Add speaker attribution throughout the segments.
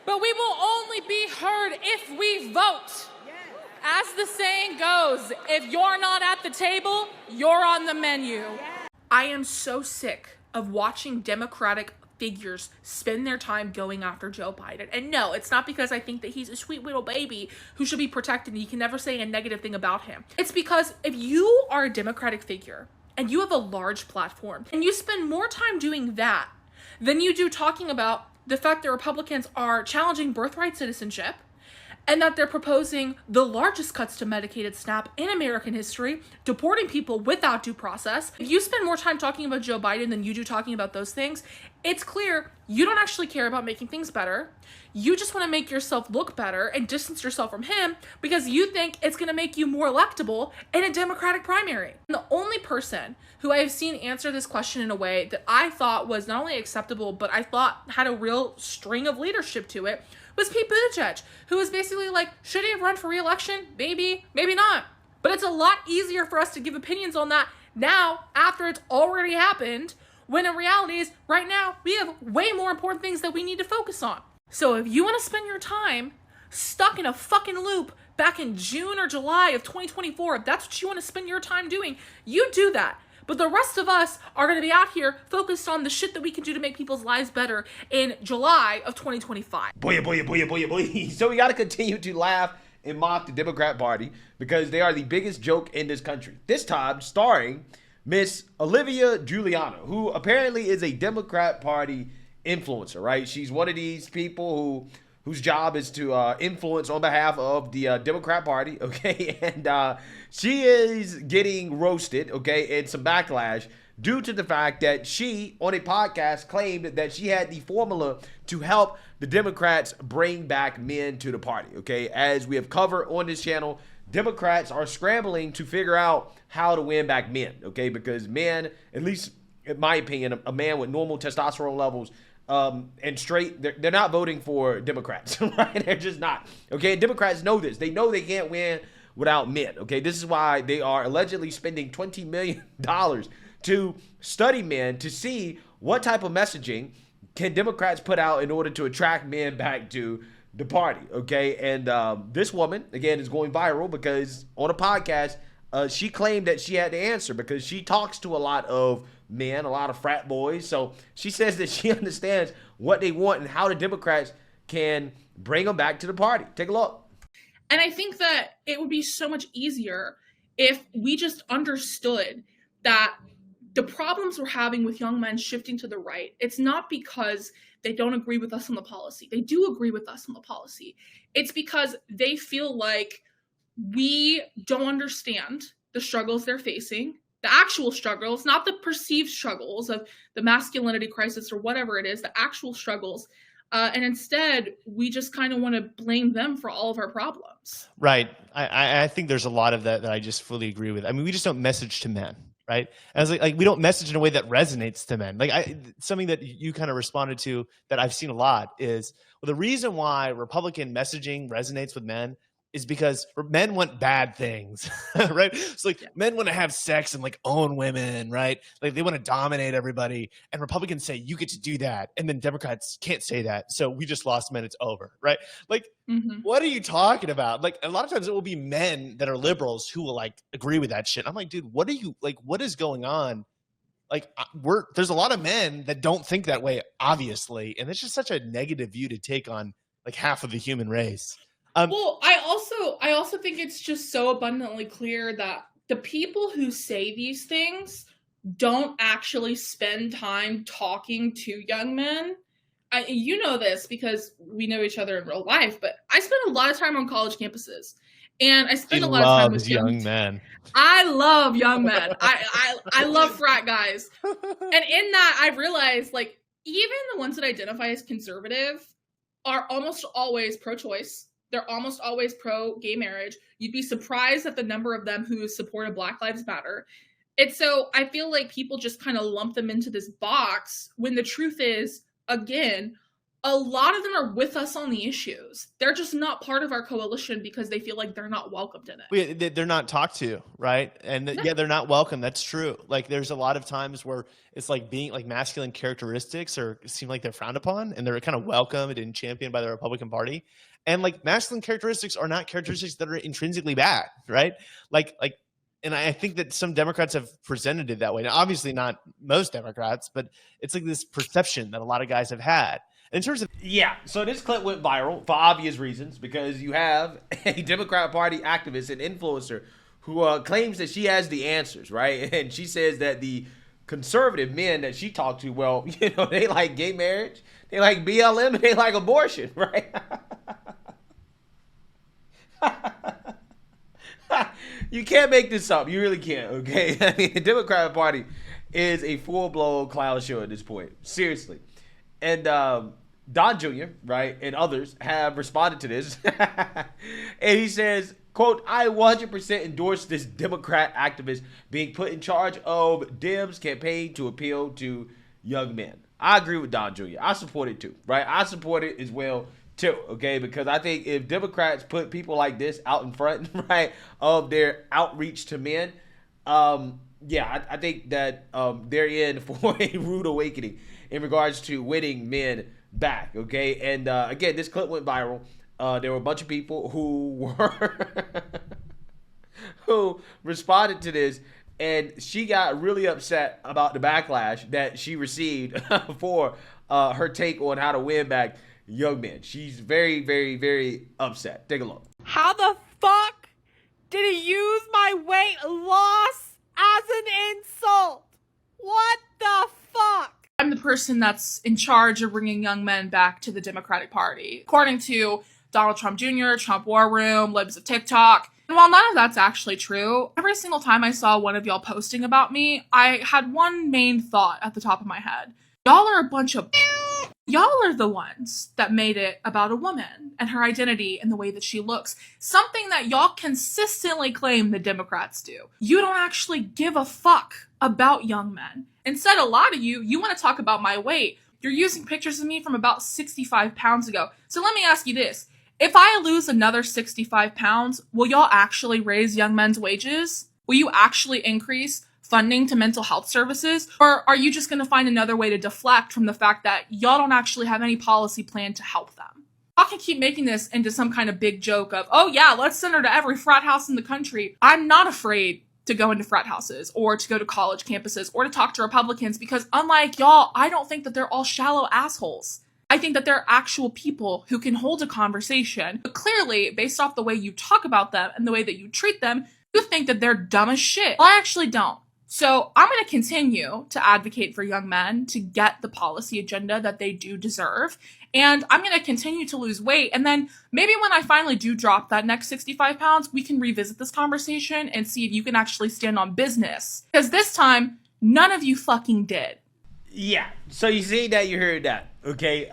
Speaker 1: But we will only be heard if we vote. As the saying goes, if you're not at the table, you're on the menu. I am so sick of watching Democratic figures spend their time going after Joe Biden. And no, it's not because I think that he's a sweet little baby who should be protected and you can never say a negative thing about him. It's because if you are a Democratic figure and you have a large platform and you spend more time doing that than you do talking about the fact that Republicans are challenging birthright citizenship and that they're proposing the largest cuts to Medicaid SNAP in American history, deporting people without due process. If you spend more time talking about Joe Biden than you do talking about those things, it's clear you don't actually care about making things better. You just want to make yourself look better and distance yourself from him because you think it's going to make you more electable in a Democratic primary. And the only person who I have seen answer this question in a way that I thought was not only acceptable, but I thought had a real string of leadership to it was Pete Buttigieg, who was basically like, should he have run for re-election? Maybe, maybe not. But it's a lot easier for us to give opinions on that now after it's already happened, when in reality is right now we have way more important things that we need to focus on. So if you want to spend your time stuck in a fucking loop back in June or July of 2024, if that's what you want to spend your time doing, you do that. But the rest of us are going to be out here focused on the shit that we can do to make people's lives better in July of 2025.
Speaker 2: Boy, boy, boy, boy, boy. So we got to continue to laugh and mock the Democrat Party because they are the biggest joke in this country. This time starring Miss Olivia Julianna, who apparently is a Democrat Party influencer, right? She's one of these people whose job is to influence on behalf of the Democrat Party, okay? And she is getting roasted, okay, and some backlash due to the fact that she, on a podcast, claimed that she had the formula to help the Democrats bring back men to the party, okay? As we have covered on this channel, Democrats are scrambling to figure out how to win back men, okay? Because men, at least in my opinion, a man with normal testosterone levels and straight, they're not voting for Democrats, right? They're just not, okay? Democrats know this. They know they can't win without men, okay? This is why they are allegedly spending $20 million to study men to see what type of messaging can Democrats put out in order to attract men back to the party, okay? And this woman, again, is going viral because on a podcast, she claimed that she had the answer because she talks to a lot of men, a lot of frat boys. So she says that she understands what they want and how the Democrats can bring them back to the party. Take a look.
Speaker 1: And I think that it would be so much easier if we just understood that the problems we're having with young men shifting to the right, it's not because they don't agree with us on the policy. They do agree with us on the policy. It's because they feel like we don't understand the struggles they're facing, the actual struggles, not the perceived struggles of the masculinity crisis or whatever it is, the actual struggles. And instead, we just kind of want to blame them for all of our problems.
Speaker 3: Right. I think there's a lot of that I just fully agree with. I mean, we just don't message to men, right? And I was like we don't message in a way that resonates to men. Like something that you kind of responded to that I've seen a lot is, well, the reason why Republican messaging resonates with men is because men want bad things, right? It's like men want to have sex and like own women, right? Like they want to dominate everybody. And Republicans say, you get to do that. And then Democrats can't say that. So we just lost men, it's over, right? Like, what are you talking about? Like a lot of times it will be men that are liberals who will like agree with that shit. I'm like, dude, what is going on? Like there's a lot of men that don't think that way, obviously. And it's just such a negative view to take on like half of the human race.
Speaker 1: Well, I also think it's just so abundantly clear that the people who say these things don't actually spend time talking to young men. You know this because we know each other in real life, but I spend a lot of time on college campuses, and I spend a lot of time with
Speaker 3: young men.
Speaker 1: I love young men. I love frat guys, and in that I realized like even the ones that identify as conservative are almost always pro-choice. They're almost always pro-gay marriage. You'd be surprised at the number of them who supported Black Lives Matter. And so I feel like people just kind of lump them into this box when the truth is, again, a lot of them are with us on the issues. They're just not part of our coalition because they feel like they're not welcomed in it.
Speaker 3: They're not talked to, right? And yeah, they're not welcome. That's true. Like there's a lot of times where it's like being like masculine characteristics or seem like they're frowned upon, and they're kind of welcomed and championed by the Republican Party. And like masculine characteristics are not characteristics that are intrinsically bad, right? And I think that some Democrats have presented it that way. Now, obviously not most Democrats, but it's like this perception that a lot of guys have had. In terms of
Speaker 2: so this clip went viral for obvious reasons because you have a Democrat Party activist and influencer who claims that she has the answers, right? And she says that the conservative men that she talked to, well, they like gay marriage, they like BLM, and they like abortion, right? You can't make this up. You really can't, okay? I mean, the Democrat Party is a full-blown clown show at this point. Seriously. And Don Jr., right, and others have responded to this. And he says, quote, I 100% endorse this Democrat activist being put in charge of Dems' campaign to appeal to young men. I agree with Don Jr. I support it too, right? I support it as well too, okay? Because I think if Democrats put people like this out in front, right, of their outreach to men, I think that they're in for a rude awakening in regards to winning men back, okay? And again, this clip went viral. There were a bunch of people who who responded to this, and she got really upset about the backlash that she received for her take on how to win back young men. She's very, very, very upset. Take a look.
Speaker 4: How the fuck did he use my weight loss as an insult? What the fuck?
Speaker 1: I'm the person that's in charge of bringing young men back to the Democratic Party. According to Donald Trump Jr., Trump War Room, Libs of TikTok. And while none of that's actually true, every single time I saw one of y'all posting about me, I had one main thought at the top of my head. Y'all are a bunch of... Y'all are the ones that made it about a woman and her identity and the way that she looks. Something that y'all consistently claim the Democrats do. You don't actually give a fuck about young men. Instead, a lot of you want to talk about my weight. You're using pictures of me from about 65 pounds ago. So let me ask you this. If I lose another 65 pounds, will y'all actually raise young men's wages? Will you actually increase funding to mental health services? Or are you just going to find another way to deflect from the fact that y'all don't actually have any policy plan to help them? Y'all can keep making this into some kind of big joke of, oh yeah, let's send her to every frat house in the country. I'm not afraid to go into frat houses or to go to college campuses or to talk to Republicans because unlike y'all, I don't think that they're all shallow assholes. I think that they're actual people who can hold a conversation. But clearly, based off the way you talk about them and the way that you treat them, you think that they're dumb as shit. Well, I actually don't. So I'm going to continue to advocate for young men to get the policy agenda that they do deserve. And I'm going to continue to lose weight. And then maybe when I finally do drop that next 65 pounds, we can revisit this conversation and see if you can actually stand on business. Because this time, none of you fucking did.
Speaker 2: Yeah. So you see that, you heard that. Okay.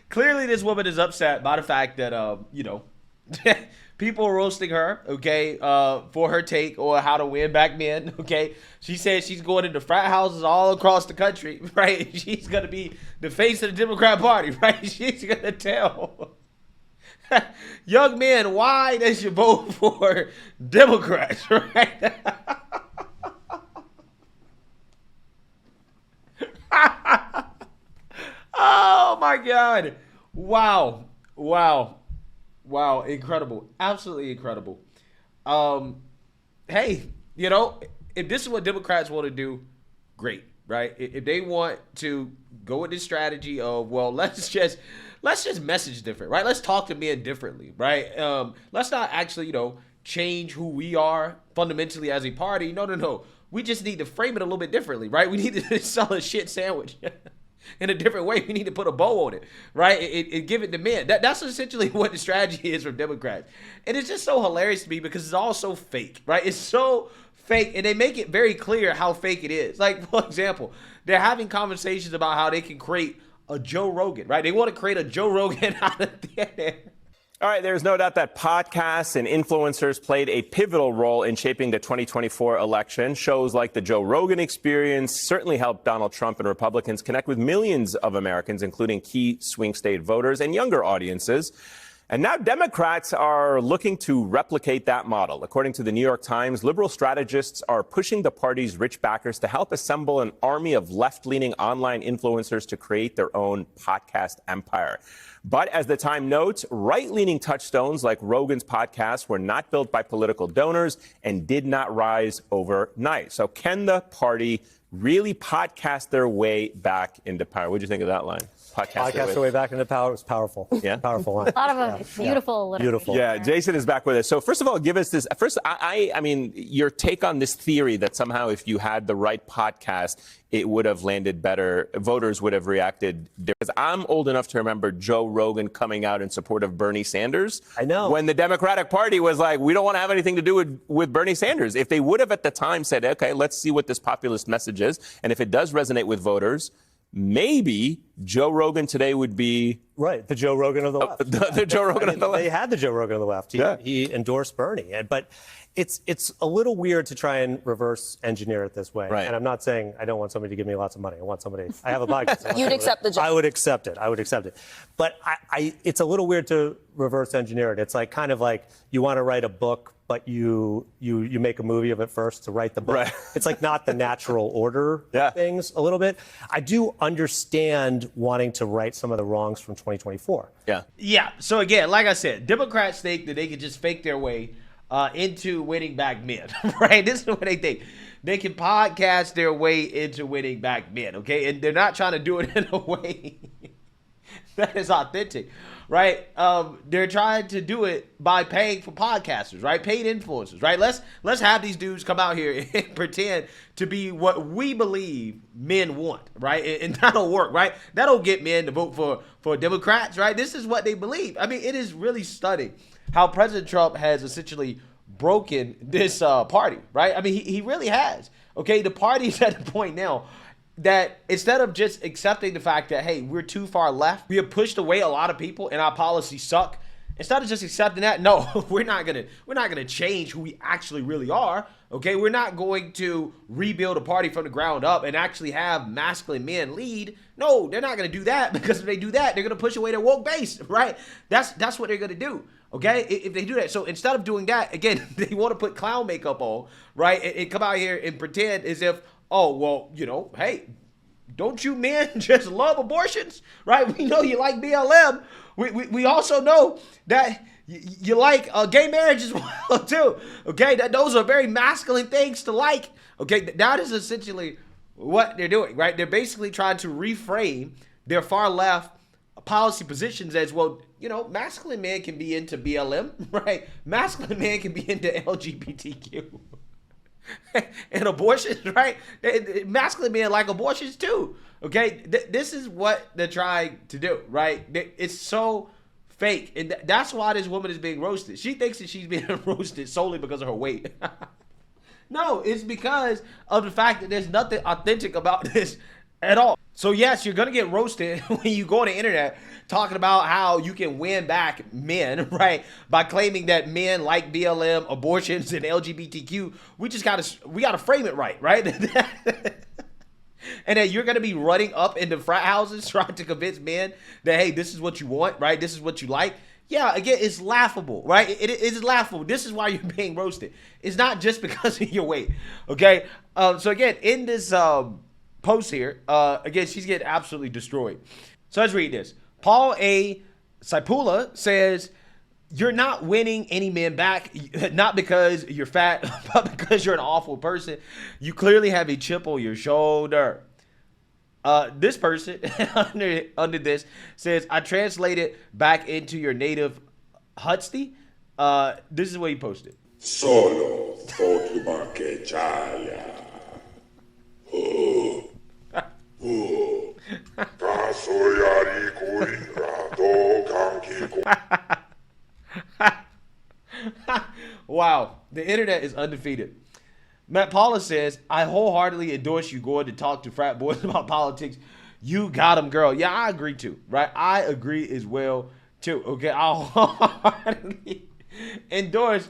Speaker 2: Clearly this woman is upset by the fact that, people are roasting her, okay, for her take on how to win back men, okay? She said she's going into frat houses all across the country, right? She's going to be the face of the Democrat Party, right? She's going to tell young men why they should vote for Democrats, right? Oh, my God. Wow. Wow, incredible. Absolutely incredible. Hey, if this is what Democrats want to do, great, right? If they want to go with this strategy of, well, let's just message different, right? Let's talk to men differently, right? Let's not actually, change who we are fundamentally as a party. No. We just need to frame it a little bit differently, right? We need to sell a shit sandwich. In a different way, we need to put a bow on it, right? And give it to men. That's essentially what the strategy is from Democrats. And it's just so hilarious to me because it's all so fake, right? It's so fake, and they make it very clear how fake it is. Like, for example, they're having conversations about how they can create a Joe Rogan, right? They want to create a Joe Rogan out of thin air.
Speaker 5: All right, there's no doubt that podcasts and influencers played a pivotal role in shaping the 2024 election. Shows like the Joe Rogan Experience certainly helped Donald Trump and Republicans connect with millions of Americans, including key swing state voters and younger audiences. And now Democrats are looking to replicate that model. According to the New York Times, liberal strategists are pushing the party's rich backers to help assemble an army of left-leaning online influencers to create their own podcast empire. But as the Time notes, right-leaning touchstones like Rogan's podcast were not built by political donors and did not rise overnight. So can the party really podcast their way back into power? What do you think of that line?
Speaker 6: Podcast their way back into power was powerful.
Speaker 5: Yeah.
Speaker 6: Powerful line.
Speaker 7: A lot of them. Beautiful.
Speaker 6: Yeah. Beautiful.
Speaker 5: Yeah, Jason is back with us. So first of all, give us this. First, I mean, your take on this theory that somehow if you had the right podcast, it would have landed better. Voters would have reacted. Because I'm old enough to remember Joe Rogan coming out in support of Bernie Sanders.
Speaker 6: I know.
Speaker 5: When the Democratic Party was like, we don't want to have anything to do with Bernie Sanders. If they would have at the time said, okay, let's see what this populist message is. And if it does resonate with voters, maybe Joe Rogan today would be
Speaker 6: right. The Joe Rogan of the left.
Speaker 5: The Joe Rogan of the left.
Speaker 6: They had the Joe Rogan of the left. He endorsed Bernie, but it's a little weird to try and reverse engineer it this way.
Speaker 5: Right.
Speaker 6: And I'm not saying I don't want somebody to give me lots of money. I have a podcast.
Speaker 7: You'd accept the job.
Speaker 6: I would accept it. But it's a little weird to reverse engineer it. It's like kind of like you want to write a book, but you make a movie of it first to write the book.
Speaker 5: Right.
Speaker 6: It's like not the natural order of things a little bit. I do understand wanting to right some of the wrongs from 2024.
Speaker 2: Yeah. So again, like I said, Democrats think that they can just fake their way into winning back men, right? This is what they think. They can podcast their way into winning back men, okay? And they're not trying to do it in a way that is authentic, right? They're trying to do it by paying for podcasters, right? Paid influencers, right? Let's have these dudes come out here and pretend to be what we believe men want, right? And that'll work, right? That'll get men to vote for Democrats, right? This is what they believe. I mean, it is really stunning how President Trump has essentially broken this party, right? I mean, he really has. Okay, the party's at the point now that instead of just accepting the fact that, hey, we're too far left, we have pushed away a lot of people and our policies suck. Instead of just accepting that, no, we're not gonna change who we actually really are. Okay, we're not going to rebuild a party from the ground up and actually have masculine men lead. No, they're not gonna do that, because if they do that, they're gonna push away their woke base, right? That's what they're gonna do. Okay, if they do that. So instead of doing that, again, they want to put clown makeup on, right? And come out here and pretend as if, oh, well, hey, don't you men just love abortions, right? We know you like BLM. We also know that you like gay marriage as well, too. Okay, those are very masculine things to like. Okay, that is essentially what they're doing, right? They're basically trying to reframe their far left policy positions as, well, masculine men can be into BLM, right? Masculine men can be into LGBTQ. And abortions, right? Masculine men like abortions too. Okay, this is what they're trying to do, right? It's so fake, and that's why this woman is being roasted. She thinks that she's being roasted solely because of her weight. No, it's because of the fact that there's nothing authentic about this at all. So yes, you're gonna get roasted when you go on the internet talking about how you can win back men, right? By claiming that men like BLM, abortions, and LGBTQ. We gotta frame it right? And that you're gonna be running up into frat houses trying to convince men that, hey, this is what you want, right? This is what you like. Yeah, again, it's laughable, right? It is laughable. This is why you're being roasted. It's not just because of your weight, okay? So again, in this post here, again, she's getting absolutely destroyed. So let's read this. Paul A. Saipula says, you're not winning any men back, not because you're fat, but because you're an awful person. You clearly have a chip on your shoulder. This person under this says, I translated back into your native Hutsti. This is what he posted.
Speaker 8: Solo Tokima Chaya.
Speaker 2: Wow, the internet is undefeated. Matt Paula says, I wholeheartedly endorse you going to talk to frat boys about politics. You got them, girl. Yeah, I agree too, right? I agree as well too. Okay, I'll wholeheartedly endorse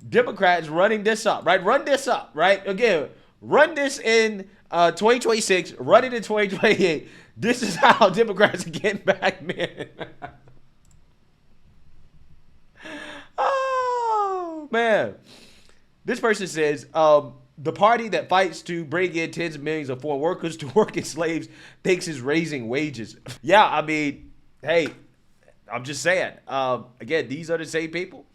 Speaker 2: Democrats running this up, right? Run this up, right? Again, run this in 2026, run it in 2028. This is how Democrats are getting back men. Oh, man. This person says, the party that fights to bring in tens of millions of foreign workers to work as slaves thinks is raising wages. Yeah, I mean, hey, I'm just saying. Again, these are the same people,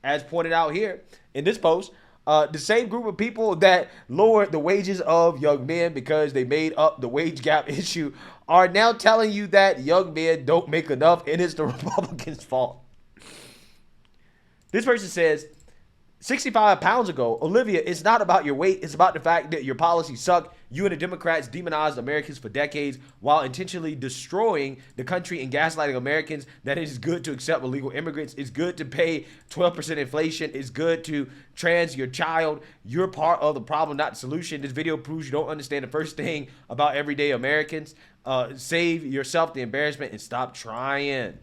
Speaker 2: as pointed out here in this post, the same group of people that lowered the wages of young men because they made up the wage gap issue are now telling you that young men don't make enough and it's the Republicans' fault. This person says, 65 pounds ago, Olivia, it's not about your weight. It's about the fact that your policies suck. You and the Democrats demonized Americans for decades while intentionally destroying the country and gaslighting Americans that it is good to accept illegal immigrants. It's good to pay 12% inflation. It's good to trans your child. You're part of the problem, not the solution. This video proves you don't understand the first thing about everyday Americans. Save yourself the embarrassment and stop trying.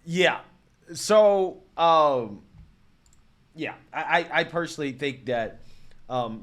Speaker 2: Yeah. So, yeah, I personally think that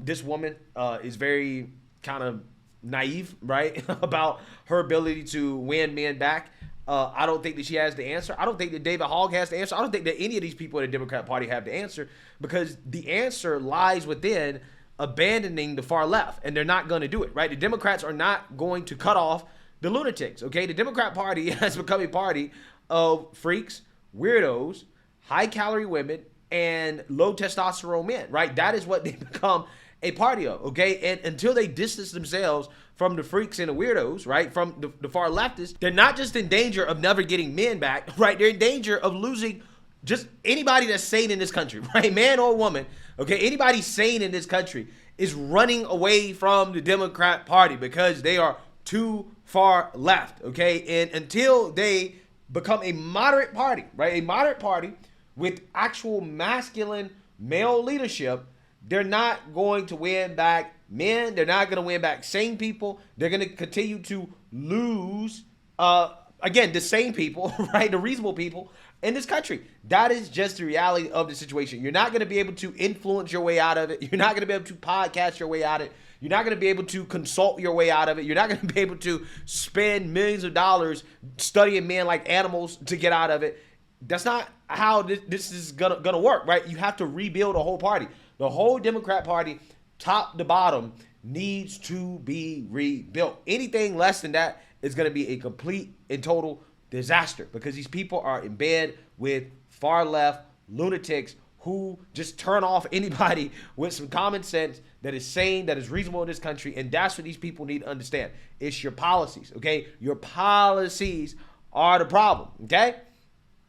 Speaker 2: this woman is very kind of naive, right, about her ability to win men back. I don't think that she has the answer. I don't think that David Hogg has the answer. I don't think that any of these people in the Democrat Party have the answer, because the answer lies within abandoning the far left, and they're not going to do it, right? The Democrats are not going to cut off the lunatics, okay? The Democrat Party has become a party of freaks, weirdos, high-calorie women, and low testosterone men, right? That is what they become a party of, okay? And until they distance themselves from the freaks and the weirdos, right, from the far leftists, they're not just in danger of never getting men back, right? They're in danger of losing just anybody that's sane in this country, right? Man or woman, okay? Anybody sane in this country is running away from the Democrat Party because they are too far left, okay? And until they become a moderate party, right? A moderate party with actual masculine male leadership, they're not going to win back men. They're not going to win back sane people. They're going to continue to lose, again, the sane people, right? The reasonable people in this country. That is just the reality of the situation. You're not going to be able to influence your way out of it. You're not going to be able to podcast your way out of it. You're not going to be able to consult your way out of it. You're not going to be able to spend millions of dollars studying men like animals to get out of it. That's not how this is gonna work, right? You have to rebuild a whole party. The whole Democrat Party, top to bottom, needs to be rebuilt. Anything less than that is going to be a complete and total disaster, because these people are in bed with far left lunatics who just turn off anybody with some common sense that is sane, that is reasonable in this country. And that's what these people need to understand. It's your policies, okay? Your policies are the problem, okay?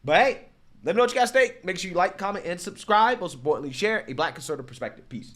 Speaker 2: But hey, let me know what you guys think. Make sure you like, comment, and subscribe. Most importantly, share a Black conservative perspective. Peace.